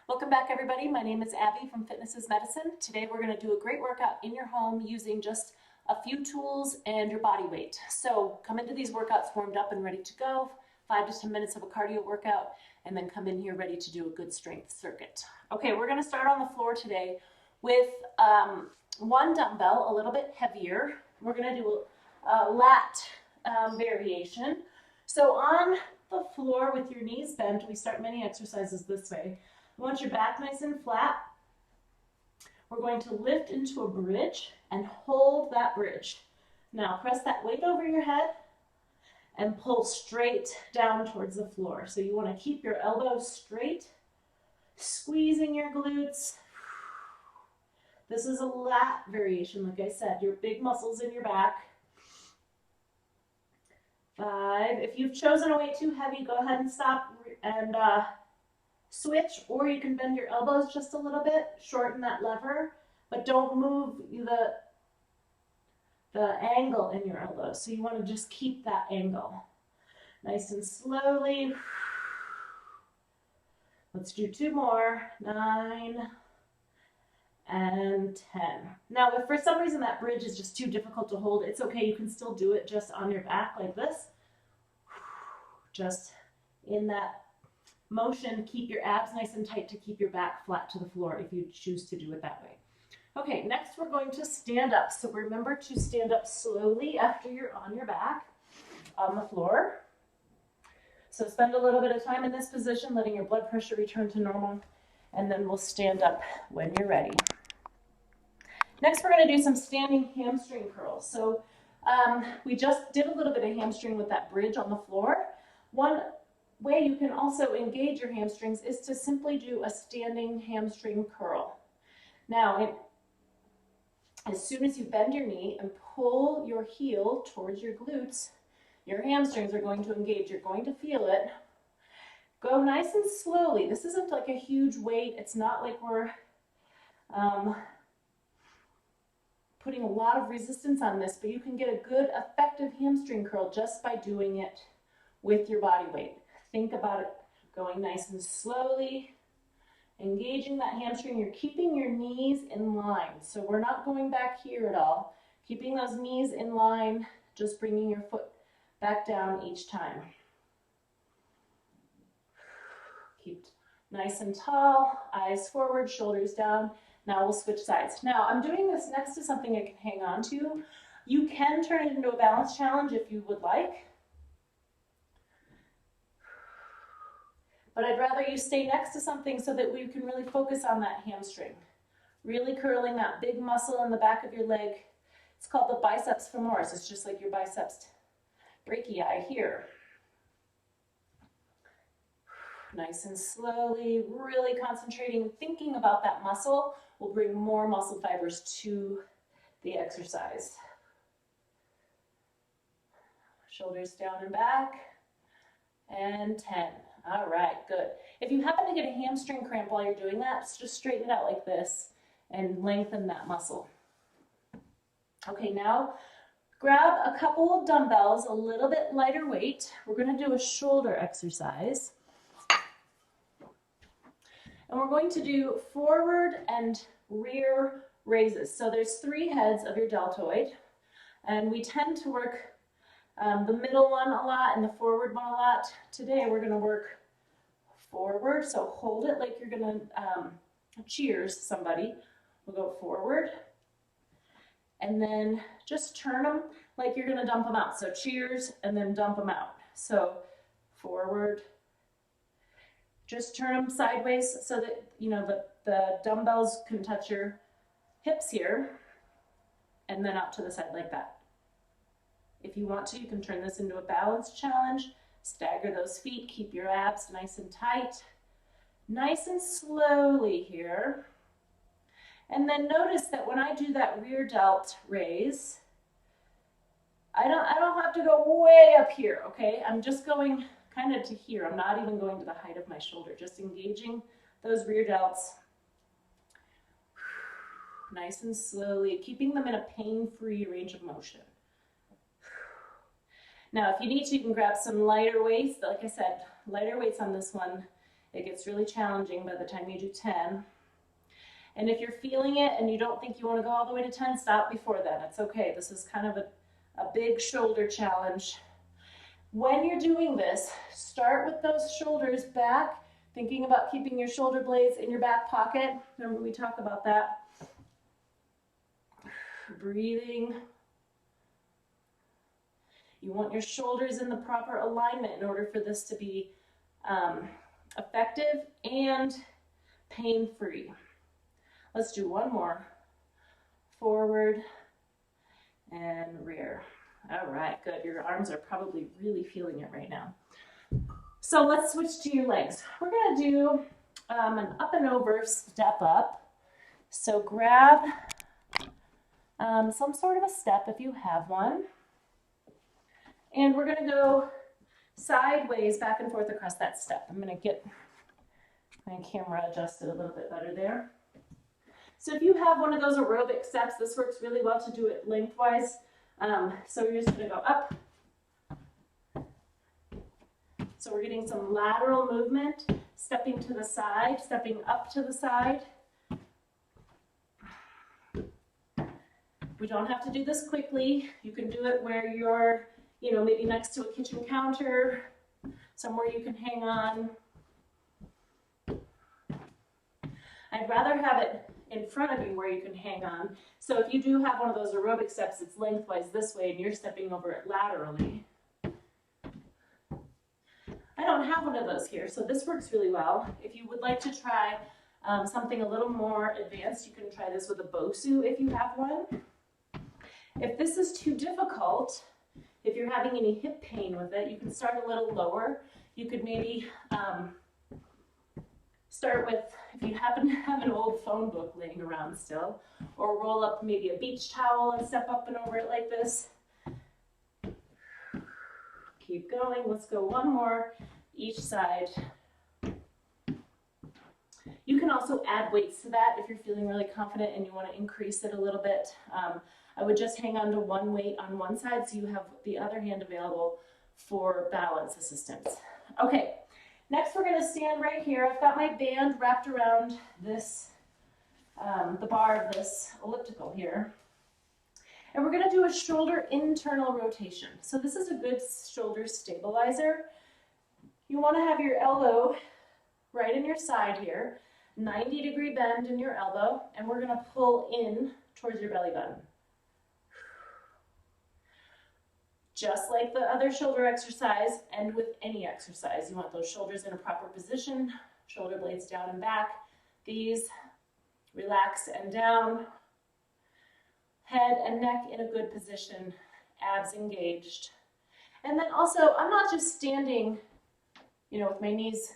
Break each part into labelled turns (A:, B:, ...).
A: Welcome back, everybody. My name is Abby from Fitness is Medicine. Today we're going to do a great workout in your home using just a few tools and your body weight. So come into these workouts warmed up and ready to go, 5 to 10 minutes of a cardio workout, and then come in here ready to do a good strength circuit. Okay, we're going to start on the floor today with one dumbbell, a little bit heavier. We're going to do a lat variation. So on the floor with your knees bent, we start many exercises this way. You want your back nice and flat. We're going to lift into a bridge and hold that bridge. Now press that weight over your head and pull straight down towards the floor. So you want to keep your elbows straight, squeezing your glutes. This is a lat variation, like I said, your big muscles in your back. 5. If you've chosen a weight too heavy, go ahead and stop and switch, or you can bend your elbows just a little bit, shorten that lever, but don't move the angle in your elbows. So you want to just keep that angle. Nice and slowly. Let's do 2 more. 9 and 10. Now, if for some reason that bridge is just too difficult to hold, it's okay. You can still do it just on your back like this. Just in that motion, keep your abs nice and tight to keep your back flat to the floor if you choose to do it that way. Okay, next we're going to stand up. So remember to stand up slowly after you're on your back on the floor. So spend a little bit of time in this position, letting your blood pressure return to normal, and then we'll stand up when you're ready. Next, we're going to do some standing hamstring curls. So we just did a little bit of hamstring with that bridge on the floor. One way you can also engage your hamstrings is to simply do a standing hamstring curl. Now, as soon as you bend your knee and pull your heel towards your glutes, your hamstrings are going to engage. You're going to feel it. Go nice and slowly. This isn't like a huge weight. It's not like we're putting a lot of resistance on this, but you can get a good, effective hamstring curl just by doing it with your body weight. Think about it going nice and slowly, engaging that hamstring. You're keeping your knees in line. So we're not going back here at all. Keeping those knees in line, just bringing your foot back down each time. Keep nice and tall, eyes forward, shoulders down. Now we'll switch sides. Now I'm doing this next to something I can hang on to. You can turn it into a balance challenge if you would like. But I'd rather you stay next to something so that we can really focus on that hamstring. Really curling that big muscle in the back of your leg. It's called the biceps femoris. It's just like your biceps brachii here. Nice and slowly, really concentrating and thinking about that muscle will bring more muscle fibers to the exercise. Shoulders down and back. And 10. All right, good. If you happen to get a hamstring cramp while you're doing that, just straighten it out like this and lengthen that muscle. Okay, now grab a couple of dumbbells, a little bit lighter weight. We're going to do a shoulder exercise. And we're going to do forward and rear raises. So there's 3 heads of your deltoid, and we tend to work the middle one a lot and the forward one a lot. Today we're going to work forward, so hold it like you're going to cheers somebody. We'll go forward, and then just turn them like you're going to dump them out. So cheers, and then dump them out. So forward. Just turn them sideways so that, you know, the dumbbells can touch your hips here, and then out to the side like that. If you want to, you can turn this into a balance challenge. Stagger those feet, keep your abs nice and tight. Nice and slowly here. And then notice that when I do that rear delt raise, I don't have to go way up here, okay? I'm just going kind of to here. I'm not even going to the height of my shoulder, just engaging those rear delts. Nice and slowly, keeping them in a pain-free range of motion. Now, if you need to, you can grab some lighter weights. Like I said, lighter weights on this one It gets really challenging by the time you do 10. And if you're feeling it and you don't think you want to go all the way to 10, stop before then. It's okay. This is kind of a big shoulder challenge. When you're doing this, start with those shoulders back, thinking about keeping your shoulder blades in your back pocket. Remember we talked about that. Breathing. You want your shoulders in the proper alignment in order for this to be effective and pain-free. Let's do one more. Forward and rear. All right, good. Your arms are probably really feeling it right now. So let's switch to your legs. We're going to do an up and over step up. So grab some sort of a step if you have one. And we're going to go sideways back and forth across that step. I'm going to get my camera adjusted a little bit better there. So if you have one of those aerobic steps, this works really well to do it lengthwise. So you're just going to go up. So we're getting some lateral movement, stepping to the side, stepping up to the side. We don't have to do this quickly. You can do it where you're, maybe next to a kitchen counter, somewhere you can hang on. I'd rather have it in front of you where you can hang on. So if you do have one of those aerobic steps, it's lengthwise this way and you're stepping over it laterally. I don't have one of those here, so this works really well. If you would like to try something a little more advanced, you can try this with a Bosu if you have one. If this is too difficult, if you're having any hip pain with it, you can start a little lower. You could maybe start with, if you happen to have an old phone book laying around still, or roll up maybe a beach towel and step up and over it like this. Keep going. Let's go one more each side. You can also add weights to that if you're feeling really confident and you want to increase it a little bit. I would just hang on to one weight on one side so you have the other hand available for balance assistance. Okay, next we're going to stand right here. I've got my band wrapped around this, the bar of this elliptical here. And we're going to do a shoulder internal rotation. So this is a good shoulder stabilizer. You want to have your elbow right in your side here, 90-degree bend in your elbow, and we're going to pull in towards your belly button. Just like the other shoulder exercise, and with any exercise, you want those shoulders in a proper position, shoulder blades down and back, these relax and down, head and neck in a good position, abs engaged. And then also, I'm not just standing, with my knees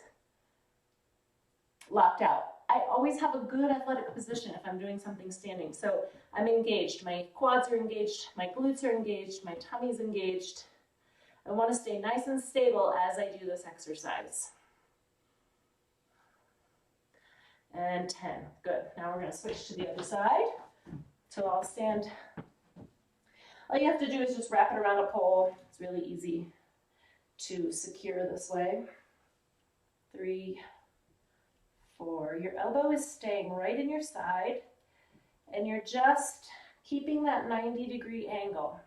A: locked out. I always have a good athletic position if I'm doing something standing. So I'm engaged. My quads are engaged, my glutes are engaged, my tummy's engaged. I want to stay nice and stable as I do this exercise. And 10. Good. Now we're going to switch to the other side. So I'll stand. All you have to do is just wrap it around a pole. It's really easy to secure this way. 3, 4. Your elbow is staying right in your side, and you're just keeping that 90-degree angle.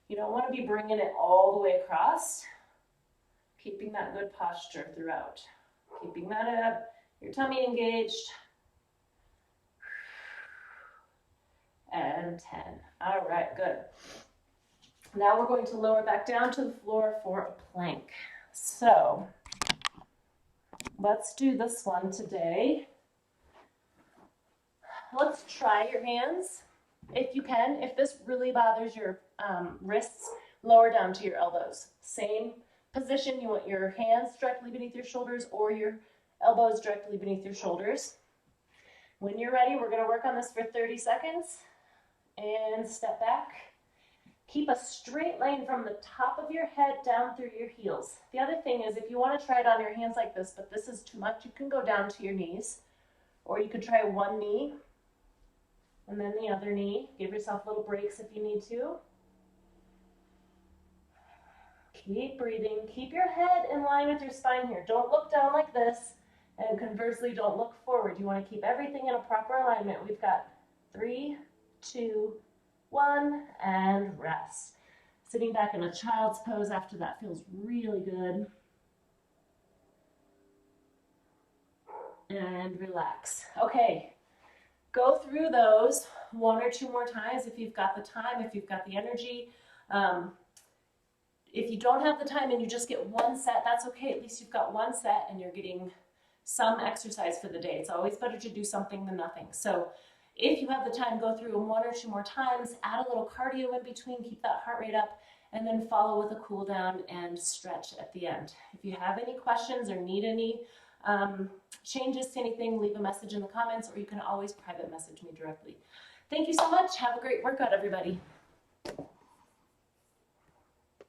A: You don't want to be bringing it all the way across. Keeping that good posture throughout. Keeping that up, your tummy engaged. And 10. All right, good. Now we're going to lower back down to the floor for a plank. So let's do this one today. Let's try your hands if you can. If this really bothers your wrists, lower down to your elbows. Same position. You want your hands directly beneath your shoulders or your elbows directly beneath your shoulders. When you're ready, we're going to work on this for 30 seconds. And step back. Keep a straight line from the top of your head down through your heels. The other thing is, if you want to try it on your hands like this, but this is too much, you can go down to your knees. Or you could try one knee and then the other knee. Give yourself little breaks if you need to. Keep breathing. Keep your head in line with your spine here. Don't look down like this, and conversely, don't look forward. You want to keep everything in a proper alignment. We've got 3, 2, 1, and rest. Sitting back in a child's pose after that feels really good. And relax. Okay, go through those 1 or 2 more times if you've got the time, if you've got the energy. If you don't have the time and you just get 1 set, that's okay. At least you've got 1 set and you're getting some exercise for the day. It's always better to do something than nothing. So if you have the time, go through them 1 or 2 more times, add a little cardio in between, keep that heart rate up, and then follow with a cool down and stretch at the end. If you have any questions or need any changes to anything, leave a message in the comments, or you can always private message me directly. Thank you so much. Have a great workout, everybody.